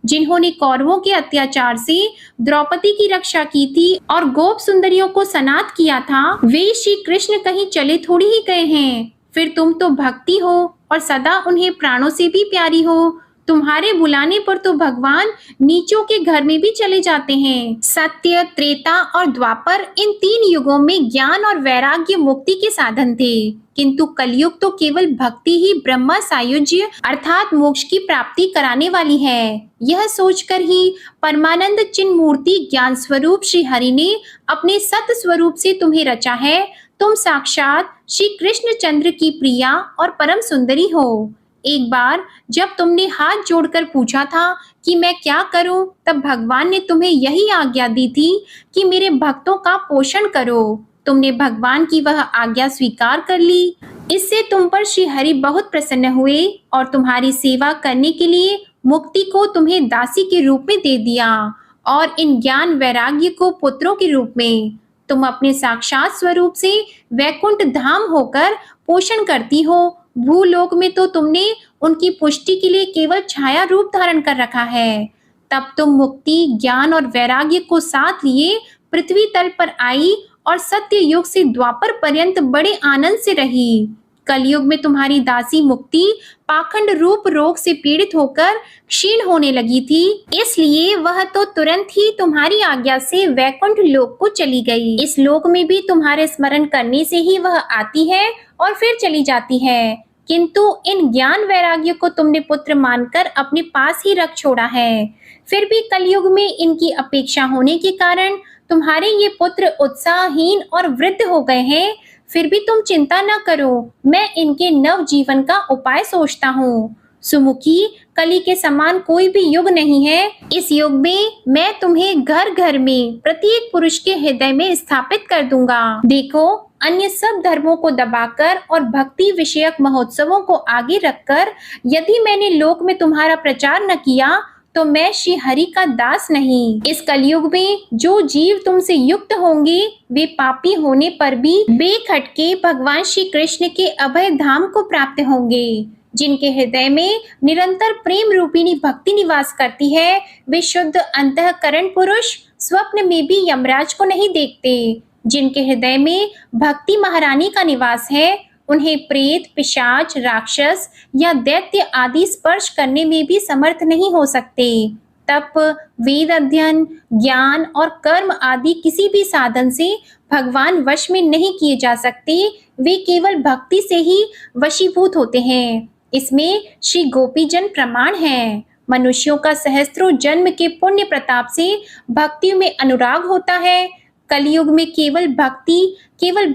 जिन्होंने कौरवों के अत्याचार से द्रौपदी की रक्षा की थी और गोप सुंदरियों को सनाथ किया था, वे श्री कृष्ण कहीं चले थोड़ी ही गए हैं। फिर तुम तो भक्ति हो और सदा उन्हें प्राणों से भी प्यारी हो। तुम्हारे बुलाने पर तो भगवान नीचों के घर में भी चले जाते हैं। सत्य, त्रेता और द्वापर, इन 3 युगों में ज्ञान और वैराग्य मुक्ति के साधन थे, किंतु कलयुग तो केवल भक्ति ही ब्रह्म सायुज्य अर्थात मोक्ष की प्राप्ति कराने वाली है। यह सोचकर ही परमानंद चिन्ह मूर्ति ज्ञान स्वरूप श्री हरि ने अपने सत स्वरूप से तुम्हें रचा है। तुम साक्षात श्री कृष्ण चंद्र की प्रिया और परम सुंदरी हो। एक बार जब तुमने हाथ जोड़कर पूछा था कि मैं क्या करूं, तब भगवान ने तुम्हें यही आज्ञा दी थी कि मेरे भक्तों का पोषण करो। तुमने भगवान की वह आज्ञा स्वीकार कर ली। इससे तुम पर श्री हरि बहुत प्रसन्न हुए और तुम्हारी सेवा करने के लिए मुक्ति को तुम्हें दासी के रूप में दे दिया और इन ज्ञान वैराग्य को पुत्रों के रूप में। तुम अपने साक्षात स्वरूप से वैकुंठ धाम होकर पोषण करती हो। भूलोक में तो तुमने उनकी पुष्टि के लिए केवल छाया रूप धारण कर रखा है। तब तुम मुक्ति, ज्ञान और वैराग्य को साथ लिए पृथ्वी तल पर आई और सत्य युग से द्वापर पर्यंत बड़े आनंद से रही। कलयुग में तुम्हारी दासी मुक्ति पाखंड रूप रोग से पीड़ित होकर क्षीण होने लगी थी, इसलिए वह तो तुरंत ही तुम्हारी आज्ञा से वैकुंठ लोक को चली गई। इस लोक में भी तुम्हारे स्मरण करने से ही वह आती है और फिर चली जाती है, किंतु इन ज्ञान वैराग्य को तुमने पुत्र मानकर अपने पास ही रख छोड़ा है। फिर भी कलयुग में इनकी अपेक्षा होने के कारण तुम्हारे ये पुत्र उत्साहहीन और वृद्ध हो गए हैं। फिर भी तुम चिंता न करो, मैं इनके नव जीवन का उपाय सोचता हूँ। सुमुखी, कली के समान कोई भी युग नहीं है। इस युग में मैं तुम्हें घर घर में प्रत्येक पुरुष के हृदय में स्थापित कर दूंगा। देखो, अन्य सब धर्मों को दबाकर और भक्ति विषयक महोत्सवों को आगे रखकर यदि मैंने लोक में तुम्हारा प्रचार न किया तो मैं श्री हरि का दास नहीं। इस कलयुग में जो जीव तुमसे युक्त होंगे वे पापी होने पर भी बेखटके भगवान श्री कृष्ण के अभय धाम को प्राप्त होंगे। जिनके हृदय में निरंतर प्रेम रूपिणी भक्ति निवास करती है, वे शुद्ध अंतःकरण पुरुष स्वप्न में भी यमराज को नहीं देखते। जिनके हृदय में भक्ति महारानी का निवास है, उन्हें प्रेत, पिशाच, राक्षस या दैत्य आदि स्पर्श करने में भी समर्थ नहीं हो सकते। तप, वेद अध्ययन, ज्ञान और कर्म आदि किसी भी साधन से भगवान वश में नहीं किए जा सकते। वे केवल भक्ति से ही वशीभूत होते हैं। इसमें श्री गोपीजन प्रमाण है। मनुष्यों का सहस्त्रों जन्म के पुण्य प्रताप से भक्ति में अनुराग होता है। कलयुग में केवल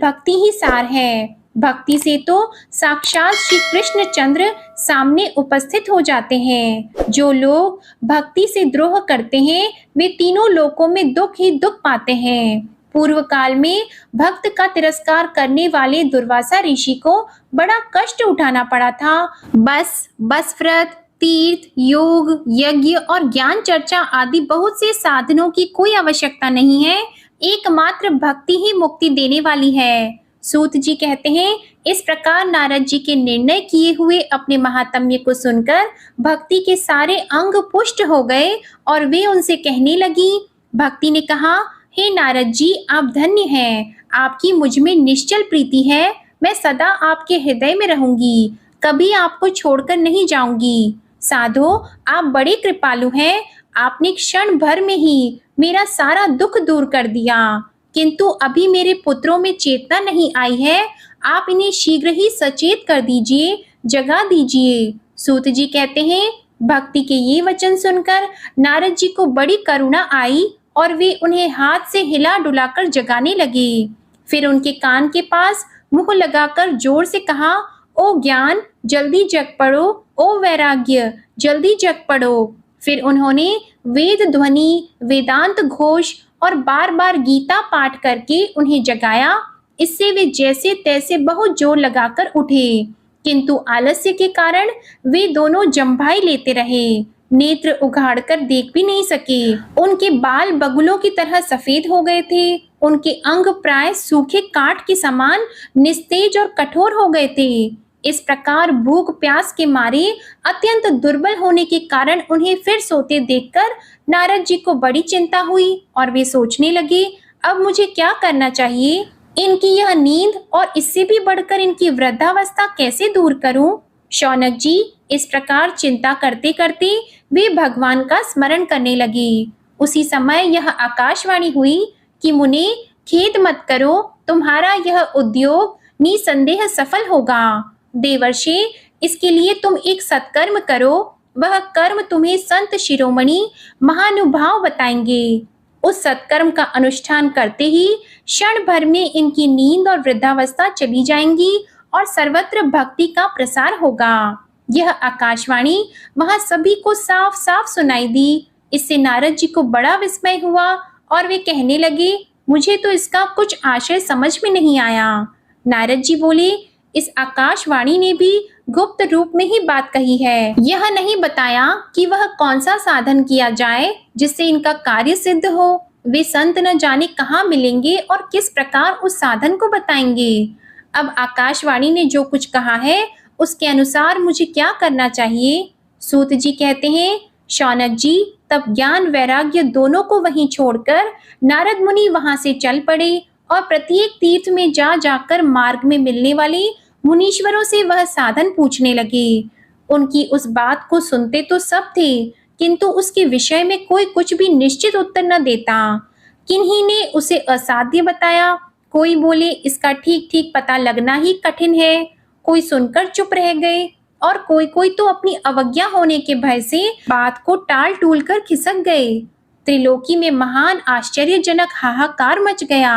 भक्ति ही सार है। भक्ति से तो साक्षात श्री कृष्ण चंद्र सामने उपस्थित हो जाते हैं। जो लोग भक्ति से द्रोह करते हैं वे तीनों लोकों में दुख ही दुख पाते हैं। पूर्व काल में भक्त का तिरस्कार करने वाले दुर्वासा ऋषि को बड़ा कष्ट उठाना पड़ा था। बस व्रत, तीर्थ, योग, यज्ञ और ज्ञान चर्चा आदि बहुत से साधनों की कोई आवश्यकता नहीं है। एकमात्र भक्ति ही मुक्ति देने वाली है। सूत जी कहते हैं, इस प्रकार नारद जी के निर्णय किए हुए अपने महात्म्य को सुनकर भक्ति के सारे अंग पुष्ट हो गए और वे उनसे कहने लगी। भक्ति ने कहा, हे नारद जी, आप धन्य हैं। आपकी मुझ में निश्चल प्रीति है। मैं सदा आपके हृदय में रहूंगी, कभी आपको छोड़कर नहीं जाऊंगी। साधो, आप बड़े कृपालु हैं। आपने क्षण भर में ही मेरा सारा दुख दूर कर दिया, किंतु अभी मेरे पुत्रों में चेतना नहीं आई है। आप इन्हें शीघ्र ही सचेत कर दीजिए, जगा दीजिए। सूत जी कहते हैं, भक्ति के ये वचन सुनकर नारद जी को बड़ी करुणा आई और वे उन्हें हाथ से हिला डुलाकर जगाने लगे। फिर उनके कान के पास मुंह लगाकर जोर से कहा, ओ ज्ञान, जल्दी जग पड़ो। ओ वैराग्य, जल्दी जग पड़ो। फिर उन्होंने वेद ध्वनि, वेदांत घोष और बार बार गीता पाठ करके उन्हें जगाया। इससे वे जैसे तैसे बहुत जोर लगाकर उठे, किंतु आलस्य के कारण वे दोनों जम्भाई लेते रहे, नेत्र उघाड़कर देख भी नहीं सके। उनके बाल बगुलों की तरह सफेद हो गए थे। उनके अंग प्राय सूखे काठ के समान निस्तेज और कठोर हो गए थे। इस प्रकार भूख प्यास के मारे अत्यंत दुर्बल होने के कारण उन्हें फिर सोते देखकर नारद जी को बड़ी चिंता हुई और वे सोचने लगे, अब मुझे क्या करना चाहिए? इनकी यह नींद और इससे भी बढ़कर इनकी वृद्धावस्था कैसे दूर करूं? शौनक जी इस प्रकार चिंता करते करते वे भगवान का स्मरण करने लगे। उसी समय यह आकाशवाणी हुई कि मुने, खेद मत करो, तुम्हारा यह उद्योग निसंदेह सफल होगा। देवर्षि, इसके लिए तुम एक सत्कर्म करो। वह कर्म तुम्हें संत शिरोमणि महानुभाव बताएंगे। उस सत्कर्म का अनुष्ठान करते ही क्षण भर में इनकी नींद और वृद्धावस्था चली जाएंगी और सर्वत्र भक्ति का प्रसार होगा। यह आकाशवाणी वहां सभी को साफ साफ सुनाई दी। इससे नारद जी को बड़ा विस्मय हुआ और वे कहने लगे, मुझे तो इसका कुछ आशय समझ में नहीं आया। नारद जी बोले, इस आकाशवाणी ने भी गुप्त रूप में ही बात कही है। यह नहीं बताया कि वह कौन सा साधन किया जाए जिससे इनका कार्य सिद्ध हो। वे संत न जाने कहाँ मिलेंगे और किस प्रकार उस साधन को बताएंगे। अब आकाशवाणी ने जो कुछ कहा है उसके अनुसार मुझे क्या करना चाहिए? सूत जी कहते हैं, शौनक जी, तब ज्ञान वैराग्य दोनों को वहीं छोड़कर नारद मुनि वहां से चल पड़े और प्रत्येक तीर्थ में जा जाकर मार्ग में मिलने वाले मुनीश्वरों से वह साधन पूछने लगे। उनकी उस बात को सुनते तो सब थे, किंतु उसके विषय में कोई कुछ भी निश्चित उत्तर न देता। किन्हीं ने उसे असाध्य बताया, कोई बोले इसका ठीक ठीक पता लगना ही कठिन है, कोई सुनकर चुप रह गए और कोई तो अपनी अवज्ञा होने के भय से बात को टाल टूल कर खिसक गए। त्रिलोकी में महान आश्चर्यजनक हाहाकार मच गया।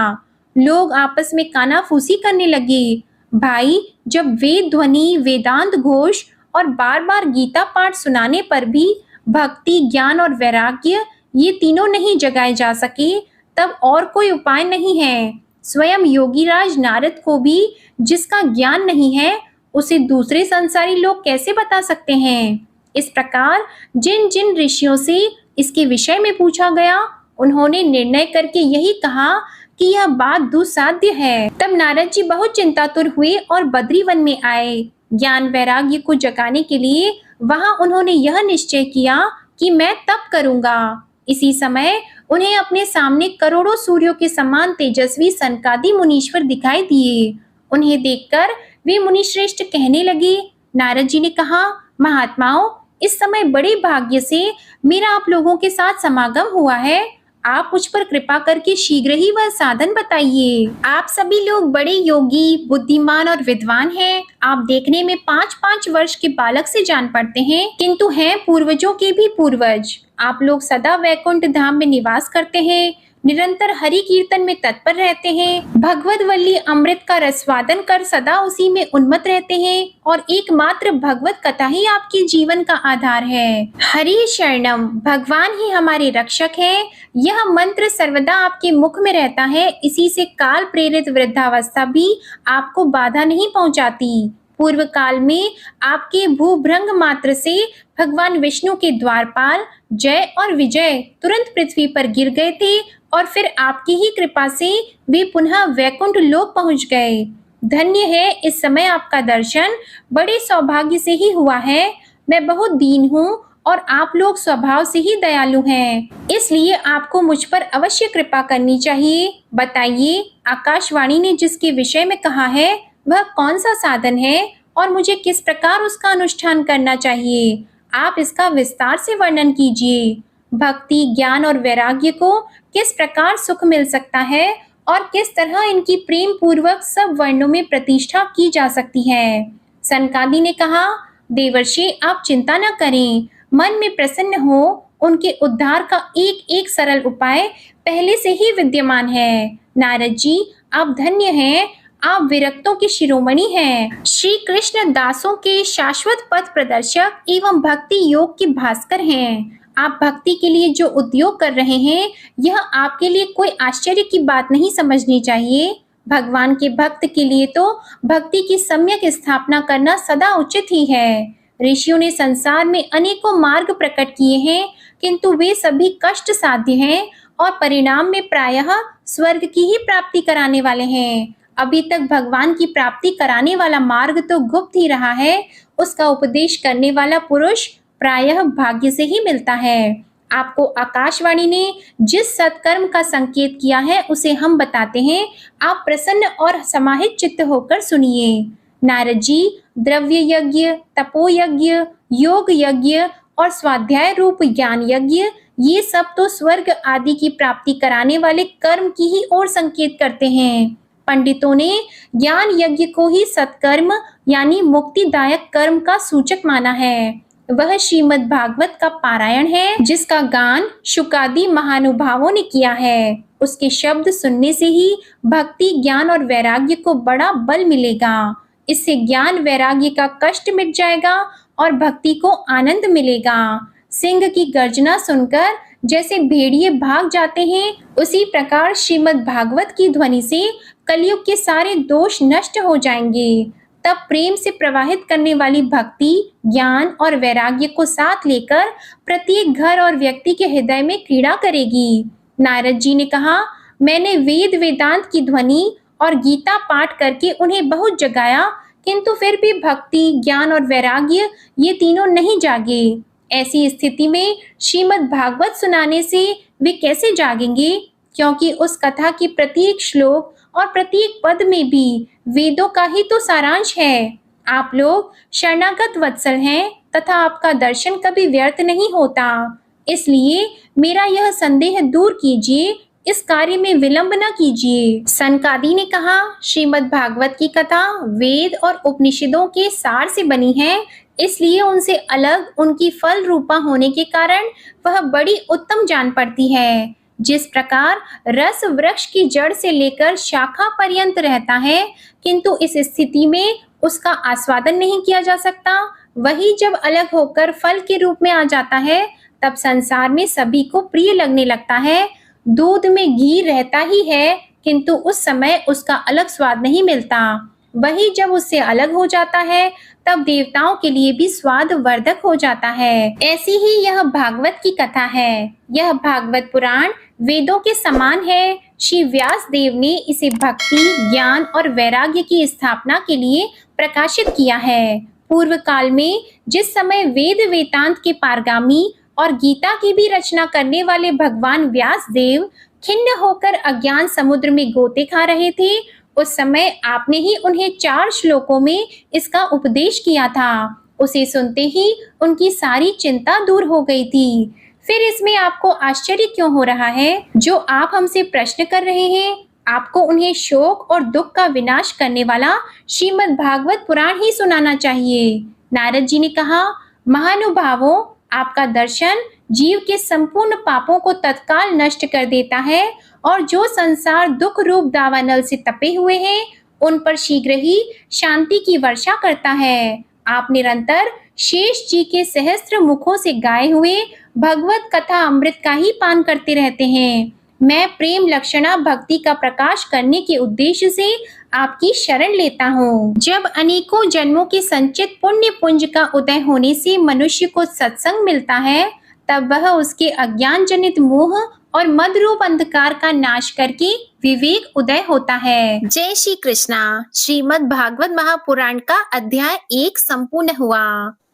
लोग आपस में कानाफूसी करने लगे। भाई, जब वेद ध्वनि, वेदांत घोष और बार बार गीता पाठ सुनाने पर भी भक्ति, ज्ञान और वैराग्य ये तीनों नहीं जगाए जा सके, तब और कोई उपाय नहीं है। स्वयं योगीराज नारद को भी जिसका ज्ञान नहीं है उसे दूसरे संसारी लोग कैसे बता सकते हैं? इस प्रकार जिन जिन ऋषियों से इसके विषय में पूछा गया, उन्होंने निर्णय करके यही कहा कि यह बात दुस्साध्य है। तब नारद जी बहुत चिंतातुर हुए और बद्रीवन में आए। ज्ञान वैराग्य को जगाने के लिए वहां उन्होंने यह निश्चय किया कि मैं तप करूंगा। इसी समय उन्हें अपने सामने करोड़ों सूर्यों के समान तेजस्वी सनकादि मुनीश्वर दिखाई दिए। उन्हें देखकर वे मुनिश्रेष्ठ कहने लगे। नारद जी ने कहा, महात्माओं, इस समय बड़े भाग्य से मेरा आप लोगों के साथ समागम हुआ है। आप मुझ पर कृपा करके शीघ्र ही वह साधन बताइए। आप सभी लोग बड़े योगी, बुद्धिमान और विद्वान हैं। आप देखने में 5-5 वर्ष के बालक से जान पड़ते हैं, किंतु हैं पूर्वजों के भी पूर्वज। आप लोग सदा वैकुंठ धाम में निवास करते हैं, निरंतर हरि कीर्तन में तत्पर रहते हैं, भगवत वल्ली अमृत का रसवादन कर सदा उसी में उन्मत्त रहते हैं और एकमात्र भगवत कथा ही आपके जीवन का आधार है। हरि शरणम, भगवान ही हमारे रक्षक है। यह मंत्र सर्वदा आपके मुख में रहता है। इसी से काल प्रेरित वृद्धावस्था भी आपको बाधा नहीं पहुंचाती। पूर्व काल में आपके भूभृंग मात्र से भगवान विष्णु के द्वारपाल जय और विजय तुरंत पृथ्वी पर गिर गए थे और फिर आपकी ही कृपा से वे पुनः वैकुंठ लोक पहुंच गए। धन्य है इस समय आपका दर्शन, बड़े सौभाग्य से ही हुआ है। मैं बहुत दीन हूँ और आप लोग स्वभाव से ही दयालु हैं, इसलिए आपको मुझ पर अवश्य कृपा करनी चाहिए। बताइए, आकाशवाणी ने जिसके विषय में कहा है वह कौन सा साधन है और मुझे किस प्रकार उसका अनुष्ठान करना चाहिए? आप इसका विस्तार से वर्णन कीजिए। भक्ति, ज्ञान और वैराग्य को किस प्रकार सुख मिल सकता है और किस तरह इनकी प्रेम पूर्वक सब वर्णों में प्रतिष्ठा की जा सकती है? सनकादि ने कहा, देवर्षि आप चिंता न करें, मन में प्रसन्न हो। उनके उद्धार का एक एक सरल उपाय पहले से ही विद्यमान है। नारद जी, आप धन्य हैं, आप विरक्तों के शिरोमणि हैं। श्री कृष्ण दासों के शाश्वत पथ प्रदर्शक एवं भक्ति योग के भास्कर हैं। आप भक्ति के लिए जो उद्योग कर रहे हैं, यह आपके लिए कोई आश्चर्य की बात नहीं समझनी चाहिए। भगवान के भक्त के लिए तो भक्ति की सम्यक स्थापना करना सदा उचित ही है। ऋषियों ने संसार में अनेकों मार्ग प्रकट किए हैं, किंतु वे सभी कष्ट साध्य हैं और परिणाम में प्रायः स्वर्ग की ही प्राप्ति कराने वाले हैं। अभी तक भगवान की प्राप्ति कराने वाला मार्ग तो गुप्त ही रहा है। उसका उपदेश करने वाला पुरुष प्रायः भाग्य से ही मिलता है। आपको आकाशवाणी ने जिस सत्कर्म का संकेत किया है उसे हम बताते हैं। आप प्रसन्न और समाहित चित्त होकर सुनिए। नारद जी, द्रव्य यज्ञ, तपो यज्ञ, योग यज्ञ और स्वाध्याय रूप ज्ञान यज्ञ, ये सब तो स्वर्ग आदि की प्राप्ति कराने वाले कर्म की ही ओर संकेत करते हैं। पंडितों ने ज्ञान यज्ञ को ही सत्कर्म यानी मुक्तिदायक कर्म का सूचक माना है। वह श्रीमद् भागवत का पारायण है, जिसका गान शुकादि महानुभावों ने किया है। उसके शब्द सुनने से ही भक्ति, ज्ञान और वैराग्य को बड़ा बल मिलेगा। इससे ज्ञान वैराग्य का कष्ट मिट जाएगा और भक्ति को आनंद मिलेगा। सिंह की गर्जना सुनकर जैसे भेड़िए भाग जाते हैं, उसी प्रकार श्रीमद् भागवत की ध्वनि से कलयुग के सारे दोष नष्ट हो जाएंगे। तब प्रेम से प्रवाहित करने वाली भक्ति, ज्ञान और वैराग्य को साथ लेकर प्रत्येक घर और व्यक्ति के हृदय में क्रीड़ा करेगी। नारद जी ने कहा, मैंने वेद वेदांत की ध्वनि और गीता पाठ करके उन्हें बहुत जगाया, किंतु फिर भी भक्ति, ज्ञान और वैराग्य ये तीनों नहीं जागे। ऐसी स्थिति में श्रीमद् भागवत सुनाने से वे कैसे जागेंगे? क्योंकि उस कथा की प्रत्येक श्लोक और प्रत्येक पद में भी वेदों का ही तो सारांश है। आप लोग शरणागत वत्सल हैं तथा आपका दर्शन कभी व्यर्थ नहीं होता। इसलिए मेरा यह संदेह दूर कीजिए, इस कार्य में विलंब न कीजिए। सनकादि ने कहा, श्रीमद् भागवत की कथा वेद और उपनिषदों के सार से बनी है, इसलिए उनसे अलग उनकी फल रूपा होने के कारण वह बड़ी उत्तम जान पड़ती है। जिस प्रकार रस वृक्ष की जड़ से लेकर शाखा पर्यंत रहता है, किंतु इस स्थिति में उसका आस्वादन नहीं किया जा सकता, वही जब अलग होकर फल के रूप में आ जाता है, तब संसार में सभी को प्रिय लगने लगता है। दूध में घी रहता ही है, किंतु उस समय उसका अलग स्वाद नहीं मिलता। वही जब उससे अलग हो जाता है, तब देवताओं के लिए भी स्वाद वर्धक हो जाता है। ऐसी ही यह भागवत की कथा है। यह भागवत पुराण वेदों के समान है। श्री व्यास देव ने इसे भक्ति, ज्ञान और वैराग्य की स्थापना के लिए प्रकाशित किया है। पूर्व काल में जिस समय वेद वेदांत के पारगामी और गीता की भी रचना करने वाले भगवान व्यास देव खिन्न होकर अज्ञान समुद्र में गोते खा रहे थे, उस समय आपने ही उन्हें 4 श्लोकों में इसका उपदेश किया था। उसे सुनते ही उनकी सारी चिंता दूर हो गई थी। फिर इसमें आपको आश्चर्य क्यों हो रहा है? जो आप हमसे प्रश्न कर रहे हैं, आपको उन्हें शोक और दुख का विनाश करने वाला श्रीमद् भागवत पुराण ही सुनाना चाहिए। नारद जी ने कहा, महानुभावों, आपका दर्शन जीव के संपूर्ण पापों को तत्काल नष्ट कर देता है और जो संसार दुख रूप दावानल से तपे हुए हैं, उन पर शीघ्र ही शांति की वर्षा करता है। आप निरंतर शेष जी के सहस्त्र मुखों से गाए हुए भगवत कथा अमृत का ही पान करते रहते हैं। मैं प्रेम लक्षणा भक्ति का प्रकाश करने के उद्देश्य से आपकी शरण लेता हूँ। जब अनेकों जन्मों के संचित पुण्य पुंज का उदय होने से मनुष्य को सत्संग मिलता है, तब वह उसके अज्ञान जनित मोह और मद रूप अंधकार का नाश करके विवेक उदय होता है। जय श्री कृष्णा। श्रीमद् भागवत महापुराण का अध्याय 1 संपूर्ण हुआ।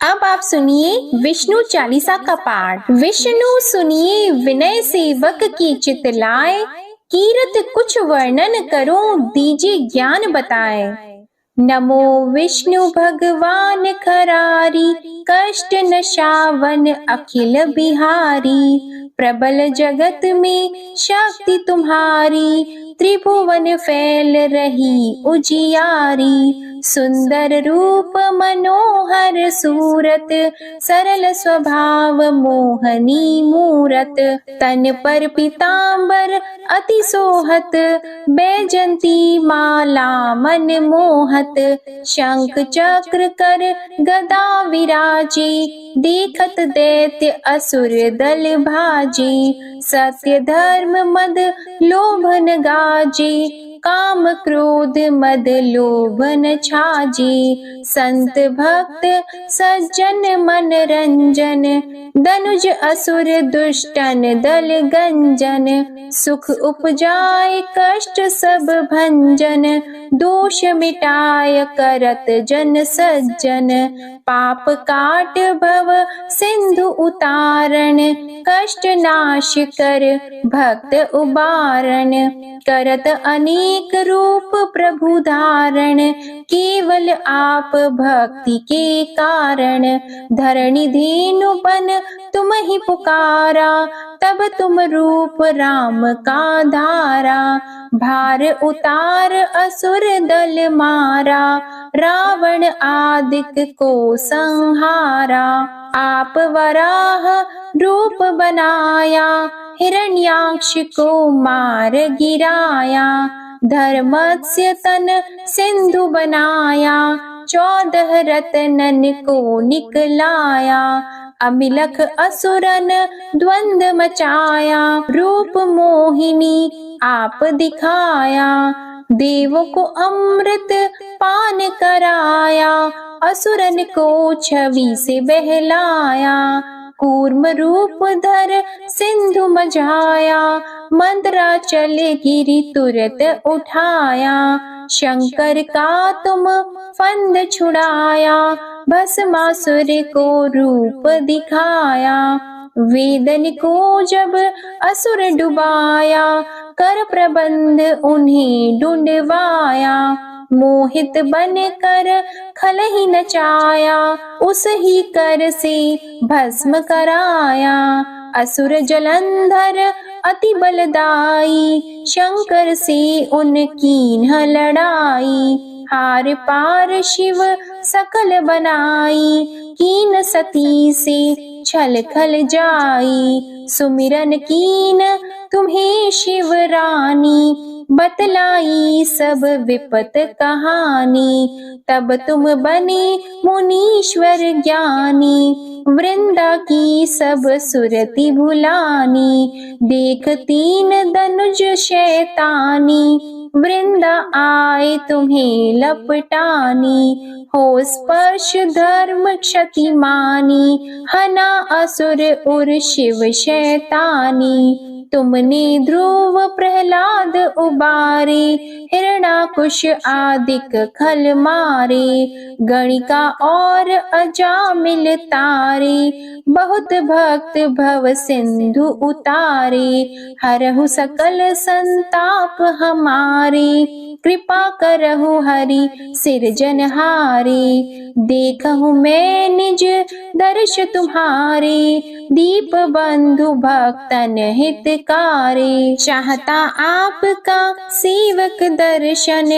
अब आप सुनिए विष्णु चालीसा का पाठ। विष्णु सुनिए विनय सेवक की चित लाए, कीरत कुछ वर्णन करो दीजिए ज्ञान बताए। नमो विष्णु भगवान खरारी, कष्ट नशावन अखिल बिहारी। प्रबल जगत में शक्ति तुम्हारी, त्रिभुवन फैल रही उजियारी। सुंदर रूप मनोहर सूरत, सरल स्वभाव मोहनी मूरत। तन पर पीतांबर अति सोहत, बैजंती माला मन मोहत। शंख चक्र कर गदा विराजे, देखत दैत्य असुर दल भाजे। सत्य धर्म मद लोभन गाजे, काम क्रोध मद लोभन छाजे। संत भक्त सज्जन मन रंजन, दनुज असुर दुष्टन दल गंजन। सुख उपजाए कष्ट सब भंजन, दोष मिटाय करत जन सज्जन। पाप काट भव सिंधु उतारण, कष्ट नाश कर भक्त उबारण। करत अनेक रूप प्रभु धारण, केवल आप भक्ति के कारण। धरणी धेनु बन तुम ही पुकारा, तब तुम रूप राम का धारा। भार उतार असुर दल मारा, रावण आदिक को संहारा। आप वराह रूप बनाया, हिरण्याक्ष को मार गिराया। धर्मस्य तन सिंधु बनाया, 14 रत्नन को निकलाया। अमिलख असुरन द्वंद मचाया, रूप मोहिनी आप दिखाया। देवों को अमृत पान कराया, असुरन को छवि से बहलाया। कूर्म रूप धर सिंधु मझाया, मंदराचल गिरि तुरत उठाया। शंकर का तुम फंद छुड़ाया, भस्मासुर को रूप दिखाया। वेदन को जब असुर डुबाया, कर प्रबंध उन्हें ढूंढवाया। मोहित बन कर खल ही नचाया, उस ही कर से भस्म कराया। असुर जलंधर अति बलदाई, शंकर से उनकी न लड़ाई। हार पार शिव सकल बनाई, कीन सती से छल खल जाई। सुमिरन कीन तुम्हें शिव रानी, बतलाई सब विपत कहानी। तब तुम बने मुनीश्वर ज्ञानी, वृंदा की सब सुरति भुलानी। देख 3 धनुज शैतानी, वृंदा आए तुम्हें लपटानी। हो स्पर्श धर्म क्षति मानी, हना असुर उर शिव शैतानी। तुमने ध्रुव प्रहलाद उबारे, हिरणाकुश आदिक खल मारे। गणिका और अजामिल तारे, बहुत भक्त भव सिंधु उतारे। हरहु सकल संताप हमारे, कृपा करहु हरि सिरजनहारे। देखहु मैं निज दर्श तुम्हारे, दीप बंधु भक्तन हितकारे। चाहता आपका सेवक दर्शन,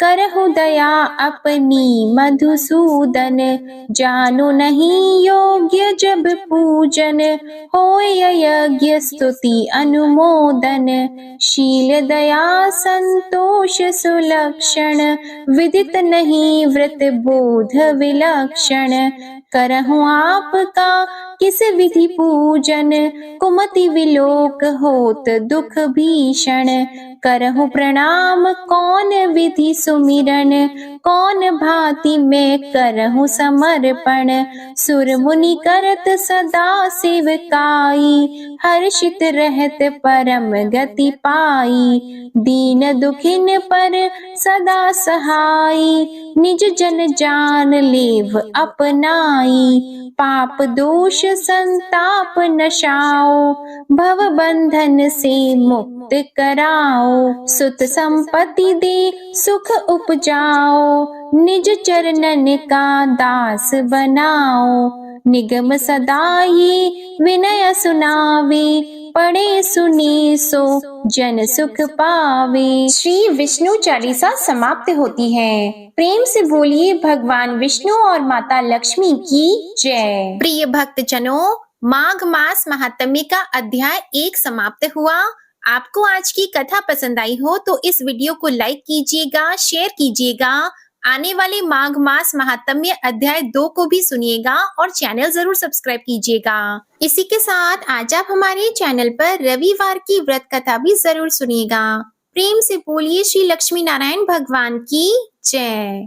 करहु दया अपनी मधुसूदन। जानो नहीं योग्य जब पूजन, होय यज्ञ स्तुति अनुमोदन। शील दया संतोष सुलक्षण, विदित नहीं व्रत बोध विलक्षण। करहूँ आपका किस विधि पूजन, कुमति विलोक होत दुख भीषण। करहूँ प्रणाम कौन विधि सुमिरन, कौन भांति मैं करहूँ समर्पण। सुर मुनि करत सदा सेवकाई, हर्षित रहत परम गति पाई। दीन दुखिन पर सदा सहाई, निज जन जान लेव अपनाई। पाप दोष संताप नशाओ, भव बंधन से मुक्त कराओ। सुत संपत्ति दे सुख उपजाओ, निज चरणन का दास बनाओ। निगम सदा ये विनय सुनावे, पढ़े सुने सो जन सुख पावे। श्री विष्णु चालीसा समाप्त होती है। प्रेम से बोलिए भगवान विष्णु और माता लक्ष्मी की जय। प्रिय भक्तजनों, माघ मास महात्म्य का अध्याय 1 समाप्त हुआ। आपको आज की कथा पसंद आई हो तो इस वीडियो को लाइक कीजिएगा, शेयर कीजिएगा। आने वाले माघ मास महात्म्य अध्याय 2 को भी सुनिएगा और चैनल जरूर सब्सक्राइब कीजिएगा। इसी के साथ आज आप हमारे चैनल पर रविवार की व्रत कथा भी जरूर सुनिएगा। प्रेम से बोलिए श्री लक्ष्मी नारायण भगवान की जय।